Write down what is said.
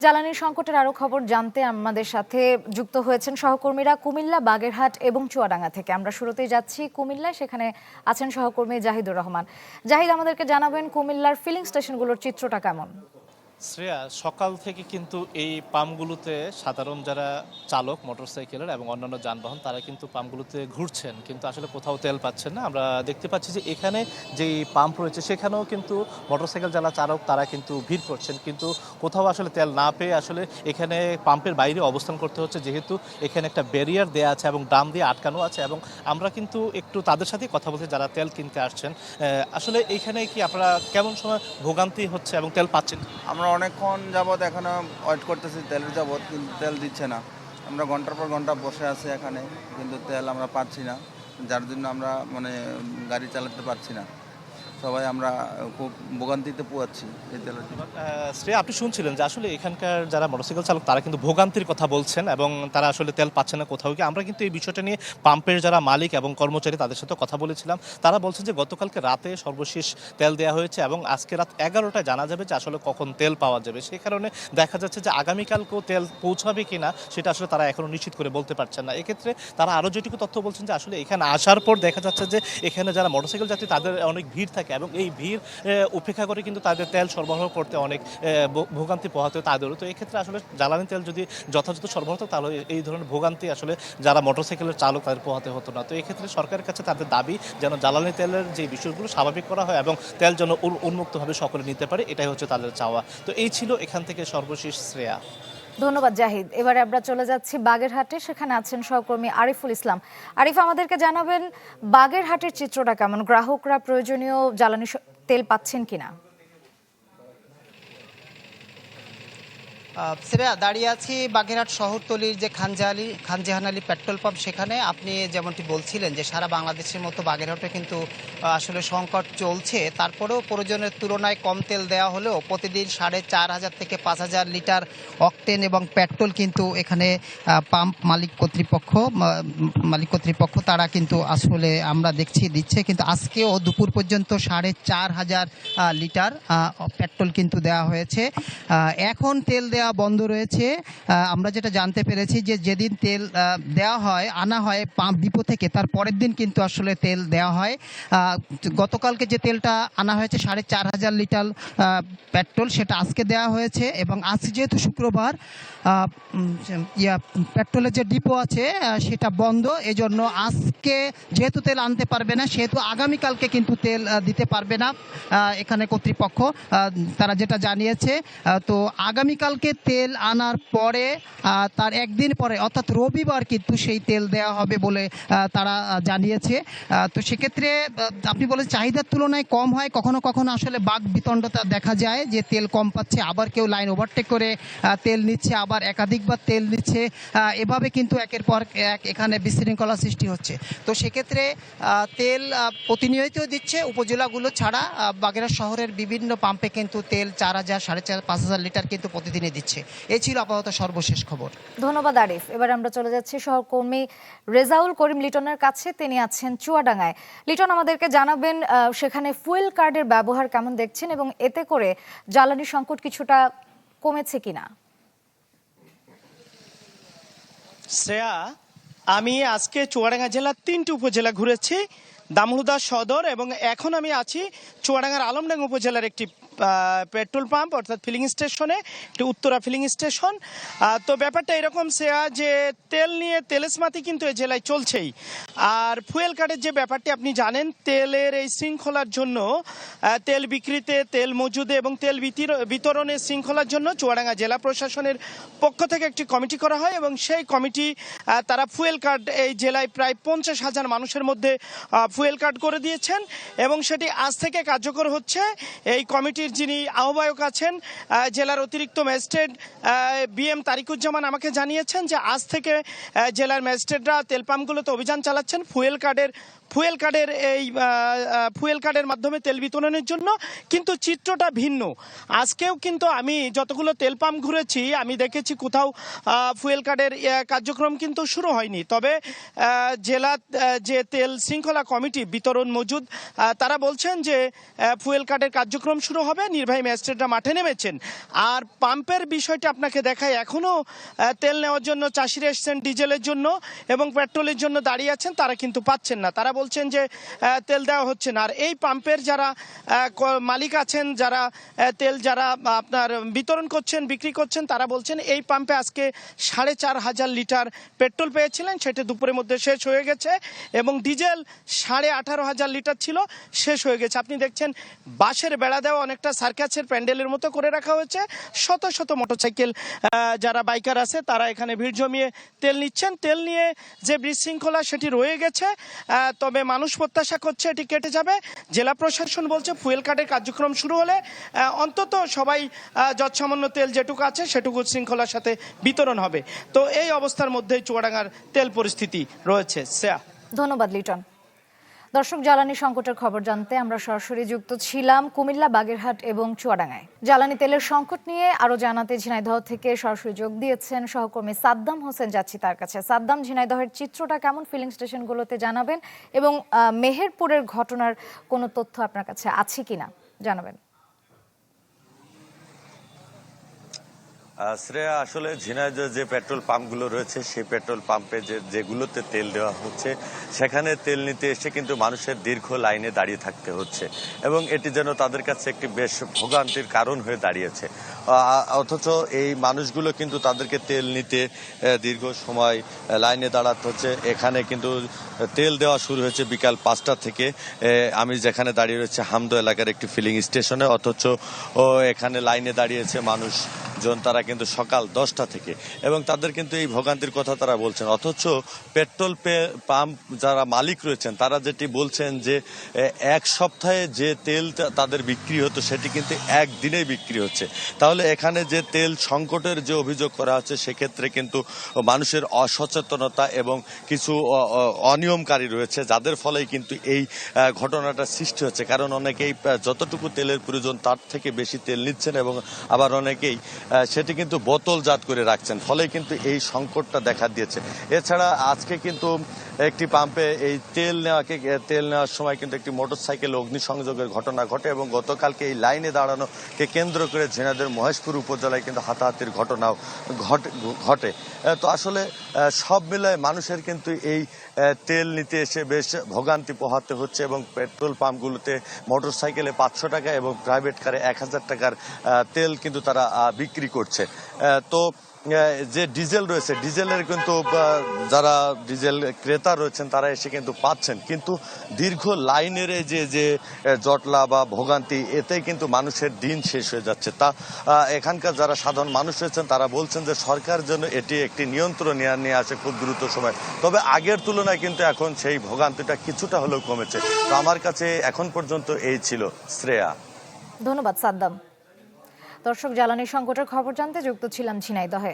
জ্বালানি সংকটের আরো খবর জানতে আমাদের সাথে যুক্ত হয়েছেন সহকর্মীরা কুমিল্লা, বাগেরহাট এবং চুয়াডাঙ্গা থেকে। আমরা শুরুতেই যাচ্ছি কুমিল্লায়, সেখানে আছেন সহকর্মী জাহিদুর রহমান। জাহিদ, আমাদেরকে জানাবেন কুমিল্লার ফিলিং স্টেশনগুলোর চিত্রটা কেমন? শ্রেয়া, সকাল থেকে কিন্তু এই পাম্পগুলোতে সাধারণ যারা চালক মোটরসাইকেলের এবং অন্যান্য যানবাহন তারা কিন্তু পাম্পগুলোতে ঘুরছেন, কিন্তু আসলে কোথাও তেল পাচ্ছেন না। আমরা দেখতে পাচ্ছি যে এখানে যেই পাম্প রয়েছে সেখানেও কিন্তু মোটরসাইকেল যারা চালক তারা কিন্তু ভিড় করছেন, কিন্তু কোথাও আসলে তেল না পেয়ে আসলে এখানে পাম্পের বাইরে অবস্থান করতে হচ্ছে, যেহেতু এখানে একটা ব্যারিয়ার দেওয়া আছে এবং ড্রাম দিয়ে আটকানো আছে। এবং আমরা কিন্তু একটু তাদের সাথে কথা বলছি যারা তেল কিনতে আসছেন। আসলে এখানে কি আপনারা কেমন সময় ভোগান্তি হচ্ছে এবং তেল পাচ্ছেন? আমরা অনেকক্ষণ যাবৎ এখানে ওয়েট করতেছি তেলের যাবৎ, কিন্তু তেল দিচ্ছে না। আমরা ঘন্টার পর ঘন্টা বসে আছি এখানে, কিন্তু তেল আমরা পাচ্ছি না, যার জন্য আমরা গাড়ি চালাতে পারছি না। সবাই আমরা খুব ভোগান্তিতে পোয়াচ্ছি এই তেলের জন্য। শ্রেয়া, আপনি শুনছিলেন যে আসলে এখানকার যারা মোটরসাইকেল চালক তারা কিন্তু ভোগান্তির কথা বলছেন এবং তারা আসলে তেল পাচ্ছে না কোথাও গিয়ে। আমরা কিন্তু এই বিষয়টা নিয়ে পাম্পের যারা মালিক এবং কর্মচারী তাদের সাথে কথা বলেছিলাম। তারা বলছেন যে গতকালকে রাতে সর্বশেষ তেল দেওয়া হয়েছে এবং আজকে রাত 11টায় জানা যাবে যে আসলে কখন তেল পাওয়া যাবে। সেই কারণে দেখা যাচ্ছে যে আগামীকালকেও তেল পৌঁছাবে কিনা সেটা আসলে তারা এখনো নিশ্চিত করে বলতে পারছেন না। এক্ষেত্রে তারা আরও যেটুকু তথ্য বলছেন যে আসলে এখানে আসার পর দেখা যাচ্ছে যে এখানে যারা মোটরসাইকেল যাত্রী তাদের অনেক ভিড় থাকে এবং এই ভিড় উপেক্ষা করে কিন্তু তাদের তেল সরবরাহ করতে অনেক ভোগান্তি পোহাতে হয় তাদেরও। তো এক্ষেত্রে আসলে জ্বালানি তেল যদি যথাযথ সরবরাহ হতো তাহলে এই ধরনের ভোগান্তি আসলে যারা মোটরসাইকেলের চালক তাদের পোহাতে হতো না। তো এক্ষেত্রে সরকারের কাছে তাদের দাবি যেন জ্বালানি তেলের যে বিষয়গুলো স্বাভাবিক করা হয় এবং তেল যেন উন্মুক্তভাবে সকলে নিতে পারে, এটাই হচ্ছে তাদের চাওয়া। তো এই ছিল এখান থেকে সর্বশেষ। শ্রেয়া, ধন্যবাদ জাহিদ। এবারে আমরা চলে যাচ্ছি বাগেরহাটে, সেখানে আছেন সহকর্মী আরিফুল ইসলাম। আরিফ, আমাদেরকে জানাবেন বাগেরহাটের চিত্রটা কেমন, গ্রাহকরা প্রয়োজনীয় জ্বালানি তেল পাচ্ছেন কিনা? শ্রেয়া, দাঁড়িয়ে আছি বাগেরহাট শহরতলির যে খানজাহান আলী পেট্রোল পাম্প, সেখানে আপনি যেমনটি বলছিলেন যে সারা বাংলাদেশের মতো বাগেরহাটে কিন্তু আসলে সংকট চলছে। তারপরেও প্রয়োজনের তুলনায় কম তেল দেওয়া হলেও প্রতিদিন 4,500 থেকে 5,000 লিটার অকটেন এবং পেট্রোল কিন্তু এখানে পাম্প মালিক কর্তৃপক্ষ তারা কিন্তু আসলে আমরা দেখছি দিচ্ছে। কিন্তু আজকেও দুপুর পর্যন্ত 4,500 লিটার পেট্রোল কিন্তু দেওয়া হয়েছে। এখন তেল দেওয়া বন্ধ রয়েছে। আমরা যেটা জানতে পেরেছি যে যেদিন তেল দেওয়া হয় আনা হয় পাম্প ডিপো থেকে, তার পরের দিন কিন্তু আসলে তেল দেওয়া হয়। গতকালকে যে তেলটা আনা হয়েছে 4,500 লিটার পেট্রোল, সেটা আজকে দেওয়া হয়েছে। এবং আজ যেহেতু শুক্রবার, পেট্রোলের যে ডিপো আছে সেটা বন্ধ, এজন্য আজকে যেহেতু তেল আনতে পারবে না সেহেতু আগামীকালকে কিন্তু তেল দিতে পারবে না এখানে কর্তৃপক্ষ, তারা যেটা জানিয়েছে। তো আগামীকালকে তেল আনার পরে তার একদিন পরে অর্থাৎ রবিবার কিন্তু সেই তেল দেওয়া হবে বলে তারা জানিয়েছে। তো সেক্ষেত্রে আপনি বলেন চাহিদার তুলনায় কম হয়, কখনো কখনো আসলে বাক বিতণ্ডতা দেখা যায় যে তেল কম পাচ্ছে, আবার কেউ লাইন ওভারটেক করে তেল নিচ্ছে, আবার একাধিকবার তেল নিচ্ছে। এভাবে কিন্তু একের পর এক এখানে বিশৃঙ্খলা সৃষ্টি হচ্ছে। তো সেক্ষেত্রে তেল প্রতিনিয়ত দিচ্ছে উপজেলাগুলো ছাড়া বাগেরহাট শহরের বিভিন্ন পাম্পে কিন্তু তেল 4,000, 4,500, 5,000 লিটার কিন্তু প্রতিদিনই দিচ্ছে। এই ছিল আপাতত সর্বশেষ খবর। ধন্যবাদ আরিফ। এবার আমরা চলে যাচ্ছি সহকর্মী রেজাউল করিম লিটনের কাছে, তিনি আছেন চুয়াডাঙ্গায়। লিটন, আমাদেরকে জানাবেন সেখানে ফুয়েল কার্ডের ব্যবহার কেমন দেখছেন এবং এতে করে জ্বালানি সংকট কিছুটা কমেছে কিনা? শ্রেয়া, আমি আজকে চুয়াডাঙ্গা জেলার 3টি উপজেলা ঘুরেছি, দামোহদা সদর, এবং এখন আমি আছি চুয়াডাঙ্গার আলমডাঙ্গা উপজেলার একটি পেট্রোল পাম্প অর্থাৎ ফিলিং স্টেশনে, একটি উত্তরা ফিলিং স্টেশন। তো ব্যাপারটা এরকম শ্রেয়া যে তেল নিয়ে তেলেসমাতি কিন্তু এই জেলায় চলছেই। আর ফুয়েল কার্ডের যে ব্যাপারটি আপনি জানেন, তেলের এই শৃঙ্খলার জন্য, তেল বিক্রিতে, তেল মজুদে এবং তেল বিতরণের শৃঙ্খলার জন্য চুয়াডাঙ্গা জেলা প্রশাসনের পক্ষ থেকে একটি কমিটি করা হয় এবং সেই কমিটি তারা ফুয়েল কার্ড এই জেলায় প্রায় 50,000 মানুষের মধ্যে ফুয়েল কার্ড করে দিয়েছেন এবং সেটি আজ থেকে কার্যকর হচ্ছে। এই কমিটির যিনি আহ্বায়ক আছেন জেলার অতিরিক্ত ম্যাজিস্ট্রেট BM তারিকুজ্জামান আমাকে জানিয়েছেন যে আজ থেকে জেলার ম্যাজিস্ট্রেটরা তেল পাম্পগুলোতে অভিযান চালাচ্ছেন ফুয়েল কার্ডের ফুয়েল কার্ডের মাধ্যমে তেল বিতরণের জন্য, কিন্তু চিত্রটা ভিন্ন। আজকেও কিন্তু আমি যতগুলো তেল পাম্প ঘুরেছি আমি দেখেছি কোথাও ফুয়েল কার্ডের কার্যক্রম কিন্তু শুরু হয়নি। তবে জেলা যে তেল শৃঙ্খলা কমিটি বিতরণ মজুদ তারা বলছেন যে ফুয়েল কার্ডের কার্যক্রম শুরু হবে, নির্বাহী ম্যাজিস্ট্রেটরা মাঠে নেমেছেন। আর পাম্পের বিষয়টা আপনাকে দেখায়, এখনও তেল নেওয়ার জন্য চাষিরা এসছেন ডিজেলের জন্য এবং পেট্রোলের জন্য দাঁড়িয়ে আছেন, তারা কিন্তু পাচ্ছেন না। তারা বলছেন যে তেল দেওয়া হচ্ছে না। আর এই পাম্পের যারা মালিক আছেন, যারা তেল আপনার বিতরণ করছেন, বিক্রি করছেন, তারা বলছেন এই পাম্পে আজকে 4,500 লিটার পেট্রোল পেয়েছিলেন, সেটা দুপুরের মধ্যে শেষ হয়ে গেছে, এবং ডিজেল 18,500 লিটার ছিল, শেষ হয়ে গেছে। আপনি দেখছেন বাঁশের বেড়া দেওয়া অনেকটা সার্কাসের প্যান্ডেলের মতো করে রাখা হয়েছে। শত শত মোটরসাইকেল যারা বাইকার আছে তারা এখানে ভিড় জমিয়ে তেল নিচ্ছেন। তেল নিয়ে যে বিশৃঙ্খলা সেটি রয়ে গেছে, তবে মানুষ প্রত্যাশা করছে এটি কেটে যাবে। জেলা প্রশাসন বলছে ফুয়েল কার্ডের কার্যক্রম শুরু হলে অন্তত সবাই যৎসামান্য তেল যেটুকু আছে সেটুকু শৃঙ্খলার সাথে বিতরণ হবে। তো এই অবস্থার মধ্যেই চুয়াডাঙ্গার তেল পরিস্থিতি রয়েছে। ধন্যবাদ লিটন। দর্শক, জ্বালানি সংকটের খবর জানতে আমরা সরাসরি যুক্ত ছিলাম কুমিল্লা, বাগেরহাট এবং চুয়াডাঙ্গায়। জ্বালানি তেলের সংকট নিয়ে আরো জানাতে ঝিনাইদহ থেকে সরাসরি যোগ দিয়েছেন সহকর্মী সাদ্দাম হোসেন। যাচ্ছি তার কাছে। সাদ্দাম, ঝিনাইদহের চিত্রটা কেমন ফিলিং স্টেশনগুলোতে জানাবেন, এবং মেহেরপুরের ঘটনার কোনো তথ্য আপনার কাছে আছে কিনা জানাবেন। শ্রেয়া, আসলে ঝিনাইদহ যে পেট্রোল পাম্পগুলো রয়েছে সেই পেট্রোল পাম্পে যেগুলোতে তেল দেওয়া হচ্ছে সেখানে তেল নিতে এসে কিন্তু মানুষের দীর্ঘ লাইনে দাঁড়িয়ে থাকতে হচ্ছে, এবং এটি যেন তাদের কাছে একটি বেশ ভোগান্তির কারণ হয়ে দাঁড়িয়েছে। অথচ এই মানুষগুলো কিন্তু তাদেরকে তেল নিতে দীর্ঘ সময় লাইনে দাঁড়াতে হচ্ছে। এখানে কিন্তু তেল দেওয়া শুরু হয়েছে বিকাল 5টা থেকে। আমি যেখানে দাঁড়িয়ে রয়েছে হামদো এলাকার একটি ফিলিং স্টেশনে, অথচ এখানে লাইনে দাঁড়িয়েছে মানুষজন, তারা কিন্তু সকাল 10টা থেকে, এবং তাদের কিন্তু এই ভোগান্তির কথা তারা বলছেন। অথচ পেট্রোল পাম্প যারা মালিক রয়েছেন তারা যেটি বলছেন যে এক সপ্তাহে যে তেল তাদের বিক্রি হতো সেটি কিন্তু একদিনেই বিক্রি হচ্ছে। তাহলে এখানে যে তেল সংকটের যে অভিযোগ করা হচ্ছে সেক্ষেত্রে কিন্তু মানুষের অসচেতনতা এবং কিছু অনিয়মকারী রয়েছে, যাদের ফলেই কিন্তু এই ঘটনাটা সৃষ্টি হচ্ছে। কারণ অনেকেই যতটুকু তেলের প্রয়োজন তার থেকে বেশি তেল নিচ্ছেন, এবং আবার অনেকেই সেটি কিন্তু বোতলজাত করে রাখছেন, ফলে কিন্তু এই সংকটটা দেখা দিয়েছে। এছাড়া আজকে কিন্তু একটি পাম্পে এই তেল নেওয়ার সময় কিন্তু একটি মোটরসাইকেল অগ্নিসংযোগের ঘটনা ঘটে, এবং গতকালকে এই লাইনে দাঁড়ানোকে কেন্দ্র করে ঝিনাইদহের মহেশপুর উপজেলায় কিন্তু হাতাহাতির ঘটনাও ঘটে। তো আসলে সব মিলায় মানুষের কিন্তু এই তেল নিতে এসে বেশ ভোগান্তি পোহাতে হচ্ছে, এবং পেট্রোল পাম্পগুলোতে মোটরসাইকেলে 500 টাকা এবং প্রাইভেট কারে 1000 টাকার তেল কিন্তু তারা বিক্রি করছে। তো যে ডিজেল রয়েছে, ডিজেলের কিন্তু যারা ডিজেল ক্রেতা রয়েছেন তারা এসে কিন্তু পাচ্ছেন, কিন্তু দীর্ঘ লাইনের যে জটলা বা ভোগান্তি, এতে কিন্তু মানুষের দিন শেষ হয়ে যাচ্ছে। তা এখানকার যারা সাধারণ মানুষ রয়েছেন তারা বলছেন যে সরকার যেন এটি একটি নিয়ন্ত্রণ নিয়ে আসে খুব দ্রুত সময়। তবে আগের তুলনায় কিন্তু এখন সেই ভোগান্তিটা কিছুটা হলেও কমেছে। তো আমার কাছে এখন পর্যন্ত এই ছিল। শ্রেয়া। ধন্যবাদ সাদ্দাম। দর্শক, জ্বালানি সংকটের খবর জানতে যুক্ত ছিলাম ঝিনাইদহে।